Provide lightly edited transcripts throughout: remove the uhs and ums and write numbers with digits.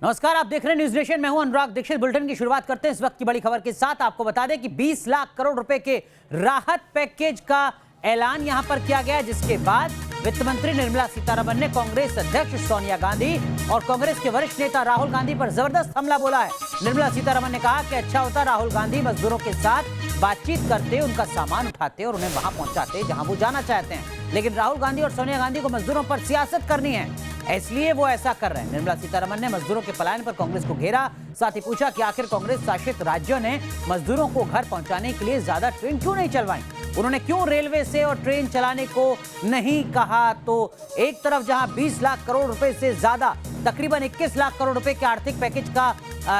नमस्कार, आप देख रहे हैं न्यूज नेशन। मैं हूं अनुराग दीक्षित। बुलेटिन की शुरुआत करते हैं इस वक्त की बड़ी खबर के साथ। आपको बता दें कि 20 लाख करोड़ रुपए के राहत पैकेज का ऐलान यहां पर किया गया, जिसके बाद वित्त मंत्री निर्मला सीतारमण ने कांग्रेस अध्यक्ष सोनिया गांधी और कांग्रेस के वरिष्ठ नेता राहुल गांधी पर जबरदस्त हमला बोला है। निर्मला सीतारमण ने कहा कि अच्छा होता राहुल गांधी मजदूरों के साथ बातचीत करते, उनका सामान उठाते और उन्हें वहां पहुंचाते जहां वो जाना चाहते हैं। लेकिन राहुल गांधी और सोनिया गांधी को मजदूरों पर सियासत करनी है, इसलिए वो ऐसा कर रहे हैं। निर्मला सीतारमण ने मजदूरों के पलायन पर कांग्रेस को घेरा, साथ ही पूछा कि आखिर कांग्रेस शासित राज्यों ने मजदूरों को घर पहुंचाने के लिए ज्यादा ट्रेन क्यों नहीं चलवाई, उन्होंने क्यों रेलवे से और ट्रेन चलाने को नहीं कहा। तो एक तरफ जहां 20 लाख करोड़ रुपए से ज्यादा तकरीबन 21 लाख करोड़ रुपए के आर्थिक पैकेज का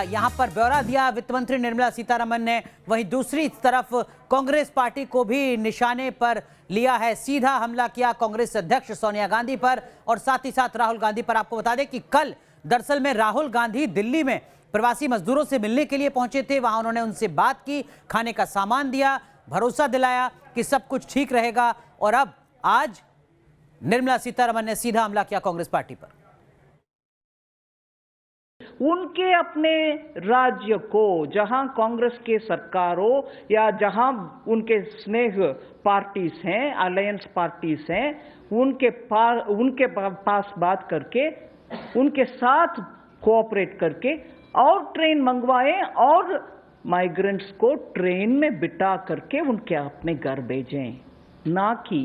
यहां पर ब्यौरा दिया वित्त मंत्री निर्मला सीतारमण ने, वहीं दूसरी तरफ कांग्रेस पार्टी को भी निशाने पर लिया है। सीधा हमला किया कांग्रेस अध्यक्ष सोनिया गांधी पर और साथ ही साथ राहुल गांधी पर। आपको बता दें कि कल दरअसल में राहुल गांधी दिल्ली में प्रवासी मजदूरों से मिलने के लिए पहुंचे थे। वहां उन्होंने उनसे बात की, खाने का सामान दिया, भरोसा दिलाया कि सब कुछ ठीक रहेगा। और अब आज निर्मला सीतारमण ने सीधा हमला किया कांग्रेस पार्टी पर। उनके अपने राज्य को, जहां कांग्रेस के सरकार हो या जहां उनके स्नेह पार्टीज हैं, अलायंस पार्टीज हैं, उनके पास बात करके, उनके साथ कोऑपरेट करके और ट्रेन मंगवाएं और माइग्रेंट्स को ट्रेन में बिठा करके उनके अपने घर भेजें, ना कि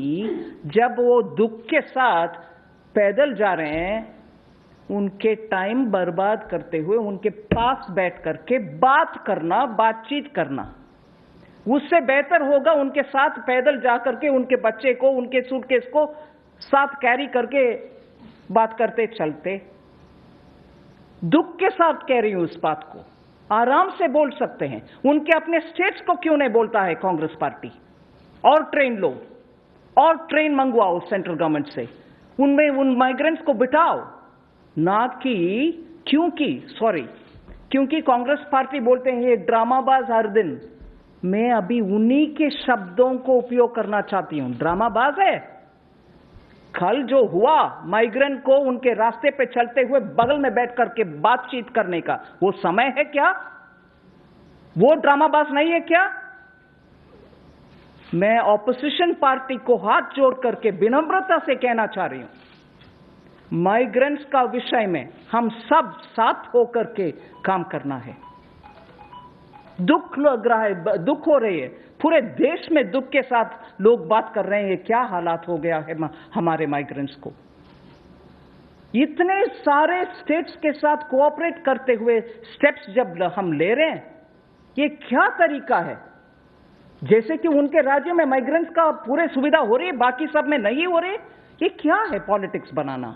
जब वो दुख के साथ पैदल जा रहे हैं उनके टाइम बर्बाद करते हुए उनके पास बैठ करके बात करना, बातचीत करना। उससे बेहतर होगा उनके साथ पैदल जा करके उनके बच्चे को, उनके सूटकेस को साथ कैरी करके बात करते चलते। दुख के साथ कह रही हूं इस बात को, आराम से बोल सकते हैं। उनके अपने स्टेट्स को क्यों नहीं बोलता है कांग्रेस पार्टी? और ट्रेन लो और ट्रेन मंगवाओ सेंट्रल गवर्नमेंट से, उनमें उन माइग्रेंट्स को बिठाओ, ना कि क्योंकि कांग्रेस पार्टी बोलते हैं ये ड्रामाबाज हर दिन। मैं अभी उन्हीं के शब्दों को उपयोग करना चाहती हूं। ड्रामाबाज है। कल जो हुआ माइग्रेंट को उनके रास्ते पे चलते हुए बगल में बैठ करके बातचीत करने का, वो समय है क्या? वो ड्रामाबाज नहीं है क्या? मैं ऑपोजिशन पार्टी को हाथ जोड़ करके विनम्रता से कहना चाह रही हूं, माइग्रेंट्स का विषय में हम सब साथ होकर के काम करना है। दुख लग रहा है, दुख हो रही है, पूरे देश में दुख के साथ लोग बात कर रहे हैं क्या हालात हो गया है हमारे माइग्रेंट्स को। इतने सारे स्टेट्स के साथ कोऑपरेट करते हुए स्टेप्स जब हम ले रहे हैं, ये क्या तरीका है? जैसे कि उनके राज्य में माइग्रेंट्स का पूरे सुविधा हो रही है, बाकी सब में नहीं हो रही। ये क्या है पॉलिटिक्स बनाना?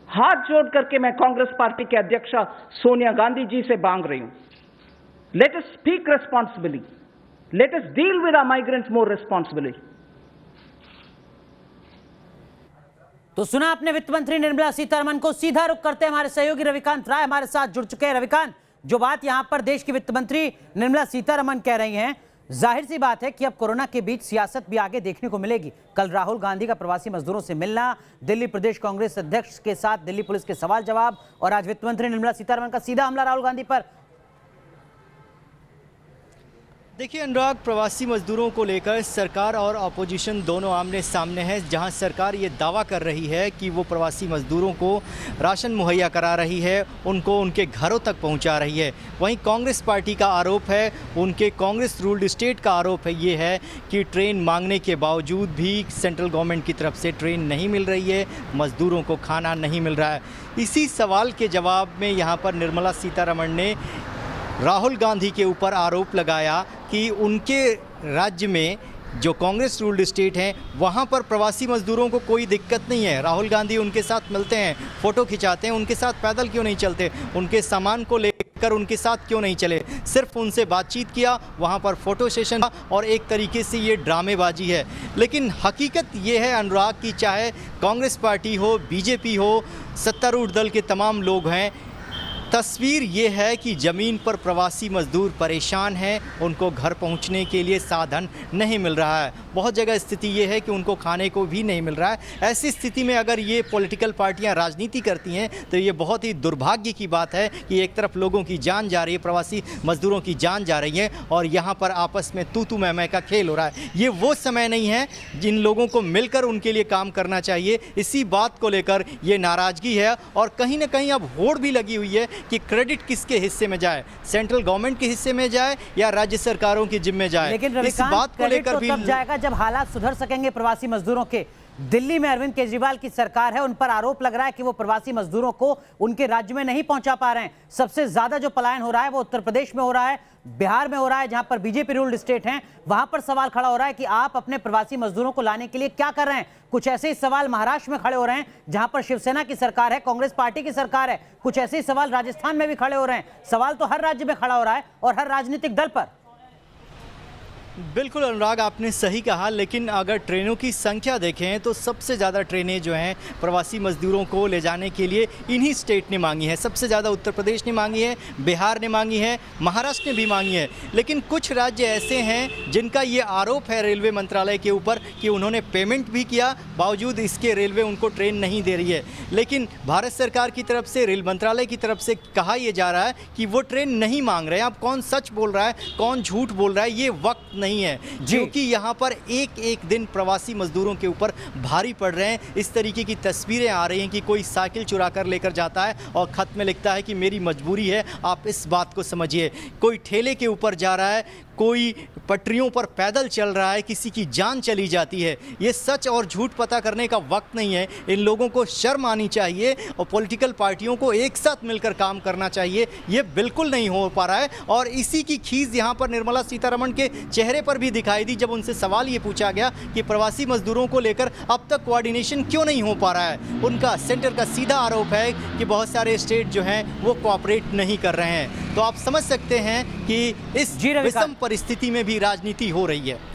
हाथ जोड़ करके मैं कांग्रेस पार्टी के अध्यक्ष सोनिया गांधी जी से मांग रही हूं, let us speak responsibly, let us deal with our migrants more responsibly. तो सुना आपने वित्त मंत्री निर्मला सीतारमण को। सीधा रुख करते हैं, हमारे सहयोगी रविकांत राय हमारे साथ जुड़ चुके हैं। रविकांत, जो बात यहां पर देश की वित्त मंत्री निर्मला सीतारमण कह रही हैं, जाहिर सी बात है कि अब कोरोना के बीच सियासत भी आगे देखने को मिलेगी। कल राहुल गांधी का प्रवासी मजदूरों से मिलना, दिल्ली प्रदेश कांग्रेस अध्यक्ष के साथ दिल्ली पुलिस के सवाल जवाब और आज वित्त मंत्री निर्मला सीतारमण का सीधा हमला राहुल गांधी पर। देखिए अनुराग, प्रवासी मजदूरों को लेकर सरकार और अपोजिशन दोनों आमने सामने है। जहां सरकार ये दावा कर रही है कि वो प्रवासी मजदूरों को राशन मुहैया करा रही है, उनको उनके घरों तक पहुंचा रही है, वहीं कांग्रेस पार्टी का आरोप है, उनके कांग्रेस रूल्ड स्टेट का आरोप है ये है कि ट्रेन मांगने के बावजूद भी सेंट्रल गवर्नमेंट की तरफ से ट्रेन नहीं मिल रही है, मजदूरों को खाना नहीं मिल रहा है। इसी सवाल के जवाब में यहाँ पर निर्मला सीतारमण ने राहुल गांधी के ऊपर आरोप लगाया कि उनके राज्य में जो कांग्रेस रूल्ड स्टेट हैं वहाँ पर प्रवासी मजदूरों को कोई दिक्कत नहीं है। राहुल गांधी उनके साथ मिलते हैं, फ़ोटो खिंचाते हैं, उनके साथ पैदल क्यों नहीं चलते, उनके सामान को लेकर उनके साथ क्यों नहीं चले, सिर्फ उनसे बातचीत किया, वहाँ पर फ़ोटो सेशन और एक तरीके से ये ड्रामेबाजी है। लेकिन हकीकत ये है अनुराग कि चाहे कांग्रेस पार्टी हो, बीजेपी हो, सत्तारूढ़ दल के तमाम लोग हैं, तस्वीर ये है कि ज़मीन पर प्रवासी मजदूर परेशान हैं, उनको घर पहुंचने के लिए साधन नहीं मिल रहा है। बहुत जगह स्थिति ये है कि उनको खाने को भी नहीं मिल रहा है। ऐसी स्थिति में अगर ये पॉलिटिकल पार्टियां राजनीति करती हैं तो ये बहुत ही दुर्भाग्य की बात है कि एक तरफ लोगों की जान जा रही है, प्रवासी मजदूरों की जान जा रही है और यहाँ पर आपस में तू तू मैं का खेल हो रहा है। ये वो समय नहीं है जिन लोगों को मिलकर उनके लिए काम करना चाहिए। इसी बात को लेकर ये नाराज़गी है और कहीं ना कहीं अब होड़ भी लगी हुई है कि क्रेडिट किसके हिस्से में जाए, सेंट्रल गवर्नमेंट के हिस्से में जाए या राज्य सरकारों के जिम्मे जाए। लेकिन इस बात को लेकर तो भी तब जाएगा जब हालात सुधर सकेंगे प्रवासी मजदूरों के। दिल्ली में अरविंद केजरीवाल की सरकार है, उन पर आरोप लग रहा है कि वो प्रवासी मजदूरों को उनके राज्य में नहीं पहुंचा पा रहे हैं। सबसे ज्यादा जो पलायन हो रहा है वो उत्तर प्रदेश में हो रहा है, बिहार में हो रहा है, जहां पर बीजेपी रूल्ड स्टेट हैं। वहां पर सवाल खड़ा हो रहा है कि आप अपने प्रवासी मजदूरों को लाने के लिए क्या कर रहे हैं। कुछ ऐसे ही सवाल महाराष्ट्र में खड़े हो रहे हैं जहां पर शिवसेना की सरकार है, कांग्रेस पार्टी की सरकार है। कुछ ऐसे ही सवाल राजस्थान में भी खड़े हो रहे हैं। सवाल तो हर राज्य में खड़ा हो रहा है और हर राजनीतिक दल पर। बिल्कुल अनुराग, आपने सही कहा, लेकिन अगर ट्रेनों की संख्या देखें तो सबसे ज़्यादा ट्रेनें जो हैं प्रवासी मजदूरों को ले जाने के लिए इन्हीं स्टेट ने मांगी है। सबसे ज़्यादा उत्तर प्रदेश ने मांगी है, बिहार ने मांगी है, महाराष्ट्र ने भी मांगी है। लेकिन कुछ राज्य ऐसे हैं जिनका ये आरोप है रेलवे मंत्रालय के ऊपर कि उन्होंने पेमेंट भी किया, बावजूद इसके रेलवे उनको ट्रेन नहीं दे रही है। लेकिन भारत सरकार की तरफ से, रेल मंत्रालय की तरफ से कहा यह जा रहा है कि वो ट्रेन नहीं मांग रहे हैं। अब कौन सच बोल रहा है, कौन झूठ बोल रहा है, ये वक्त नहीं है, क्योंकि यहाँ पर एक एक दिन प्रवासी मजदूरों के ऊपर भारी पड़ रहे हैं। इस तरीके की तस्वीरें आ रही हैं कि कोई साइकिल चुरा कर लेकर जाता है और खत में लिखता है कि मेरी मजबूरी है, आप इस बात को समझिए। कोई ठेले के ऊपर जा रहा है, कोई पटरियों पर पैदल चल रहा है, किसी की जान चली जाती है। ये सच और झूठ पता करने का वक्त नहीं है। इन लोगों को शर्म आनी चाहिए और पॉलिटिकल पार्टियों को एक साथ मिलकर काम करना चाहिए। ये बिल्कुल नहीं हो पा रहा है और इसी की खींच यहाँ पर निर्मला सीतारमण के चेहरे पर भी दिखाई दी जब उनसे सवाल ये पूछा गया कि प्रवासी मजदूरों को लेकर अब तक कोऑर्डिनेशन क्यों नहीं हो पा रहा है। उनका सेंटर का सीधा आरोप है कि बहुत सारे स्टेट जो हैं वो कोऑपरेट नहीं कर रहे हैं। तो आप समझ सकते हैं कि इस विषम परिस्थिति में भी राजनीति हो रही है।